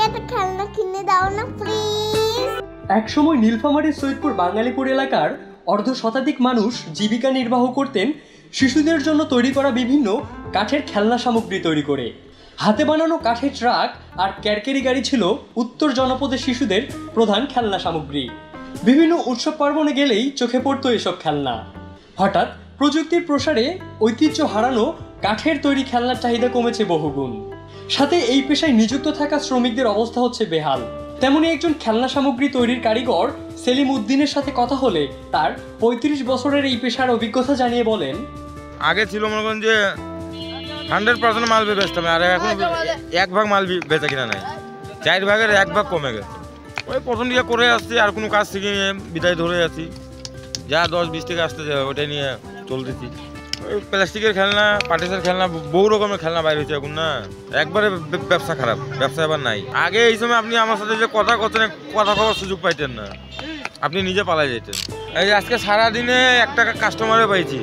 একটা খেলনা কিনে দাও না প্লিজ। একসময় নীলফামারীর সৈয়দপুর বাঙালিপুর এলাকার অর্ধ শতাধিক মানুষ জীবিকা নির্বাহ করতেন শিশুদের জন্য তৈরি করা বিভিন্ন কাঠের খেলনা সামগ্রী তৈরি করে। হাতে বানানো কাঠের ট্রাক আর ক্যারকেরি গাড়ি ছিল উত্তর জনপদের শিশুদের প্রধান খেলনা সামগ্রী। বিভিন্ন উৎসব পার্বণে গেলেই চোখে পড়তো এসব খেলনা। হঠাৎ প্রযুক্তির প্রসারে ঐতিহ্য হারানো কাঠের তৈরি খেলনার চাহিদা কমেছে বহুগুণ। সাথে এই পেশায় নিযুক্ত থাকা শ্রমিকদের অবস্থা হচ্ছে বেহাল। তেমনি একজন খেলনা সামগ্রী তৈরির কারিগর সেলিম উদ্দিনের সাথে কথা হলে তার ৩৫ বছরের এই পেশার অভিজ্ঞতা জানিয়ে বলেন, আগে ছিল মনে করেন যে 100% মাল বেচতাম, আর এখন 1 ভাগ মাল বেচা কিনা নাই, 4 ভাগের 1 ভাগ কমে গেছে। ওই প্রথম দিকে করে আসছি, আর কোনো কাজ থেকে বিদায় ধরে আছি, যা 10-20 টাকা আসতেছে ওটাই নিয়ে চলতেছি। ওই প্লাস্টিকের খেলনা, পাটিসের খেলনা, বহু রকমের খেলনা বাইরে হয়েছে এখন না, একবারে ব্যবসা খারাপ, ব্যবসা এবার নাই। আগে এই সময় আপনি আমার সাথে যে কথা কবার সুযোগ পাইতেন না, আপনি নিজে পালাই যেতেন। এই আজকে সারাদিনে একটা কাস্টমারে পাইছি।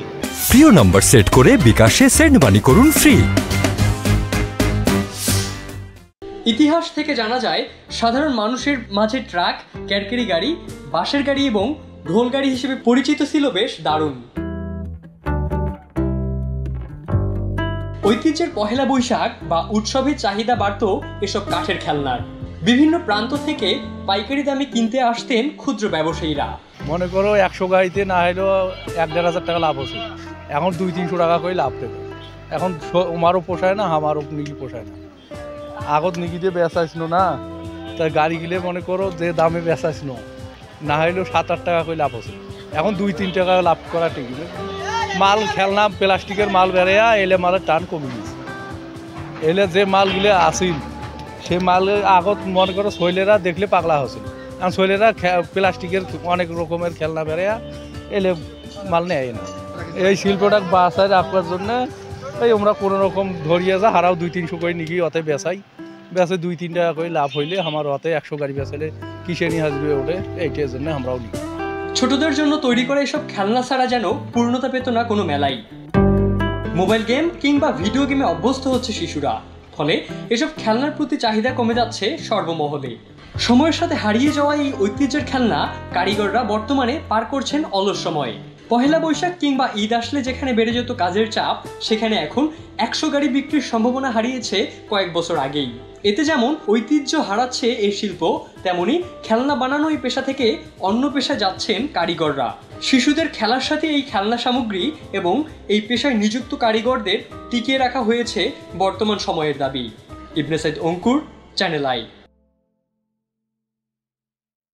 প্রিয় নাম্বার সেট করে বিকাশে সেন্ড মানি করুন ফ্রি। ইতিহাস থেকে জানা যায় সাধারণ মানুষের মাঝে ট্রাক, ক্যারকেরি গাড়ি, বাঁশের গাড়ি এবং ঢোল গাড়ি হিসেবে পরিচিত ছিল বেশ দারুণ। ঐতিহ্যের পহেলা বৈশাখ বা উৎসবের চাহিদা বাড়ত এসব কাঠের খেলনার। বিভিন্ন প্রান্ত থেকে পাইকারি দামে কিনতে আসতেন ক্ষুদ্র ব্যবসায়ীরা। মনে করো 100 গাড়িতে না হলেও 1-1.5 হাজার টাকা লাভ হচ্ছে, এখন 200-300 টাকা করে লাভ দেবে। এখন আমারও পোষায় না, আমারও নিকি পোষায় না। আগত নিকি দিয়ে বেচাইছিল না, তাই গাড়ি গিলে মনে করো যে দামে বেচাইছিল না হলেও 7-8 টাকা করে লাভ হচ্ছে, এখন 2-3 টাকা লাভ করা টিকিট। মাল খেলনা প্লাস্টিকের মাল বেড়েয়া এলে মালের টান কমে গেছে। এলে যে মালগুলো আসিল সেই মালের আগত মনে করো শৈলেরা দেখলে পাগলা হচ্ছিল, কারণ শৈলেরা প্লাস্টিকের অনেক রকমের খেলনা বেড়েয়া এলে মাল নেয় না। এই শিল্পটা বাঁচায় রাখবার জন্য এই আমরা কোনো রকম ধরিয়ে যা হারাও 200-300 করে নিকি অতে বেচাই, বেচে 2-3 টাকা করে লাভ হইলে আমার অতে 100 গাড়ি বেচালে কিসে নিয়ে আসবে ওঠে, এইটার জন্য আমরাও নিই। ছোটদের জন্য তৈরি করা এসব খেলনা ছাড়া যেন পূর্ণতা পেত না কোনো মেলাই। মোবাইল গেম কিংবা ভিডিও গেমে অভ্যস্ত হচ্ছে শিশুরা, ফলে এসব খেলনার প্রতি চাহিদা কমে যাচ্ছে সর্বমহলে। সময়ের সাথে হারিয়ে যাওয়া এই ঐতিহ্যের খেলনা কারিগররা বর্তমানে পার করছেন অলস সময়। পহেলা বৈশাখ কিংবা ঈদ আসলে যেখানে বেড়ে যেত কাজের চাপ, সেখানে এখন 100 গাড়ি বিক্রির সম্ভাবনা হারিয়েছে কয়েক বছর আগেই। এতে যেমন ঐতিহ্য হারাচ্ছে এই শিল্প, তেমনি খেলনা বানানো এই পেশা থেকে অন্য পেশায় যাচ্ছেন কারিগররা। শিশুদের খেলার সাথে এই খেলনা সামগ্রী এবং এই পেশায় নিযুক্ত কারিগরদের টিকিয়ে রাখা হয়েছে বর্তমান সময়ের দাবি। ইবনে সাইদ অঙ্কুর, চ্যানেল আই।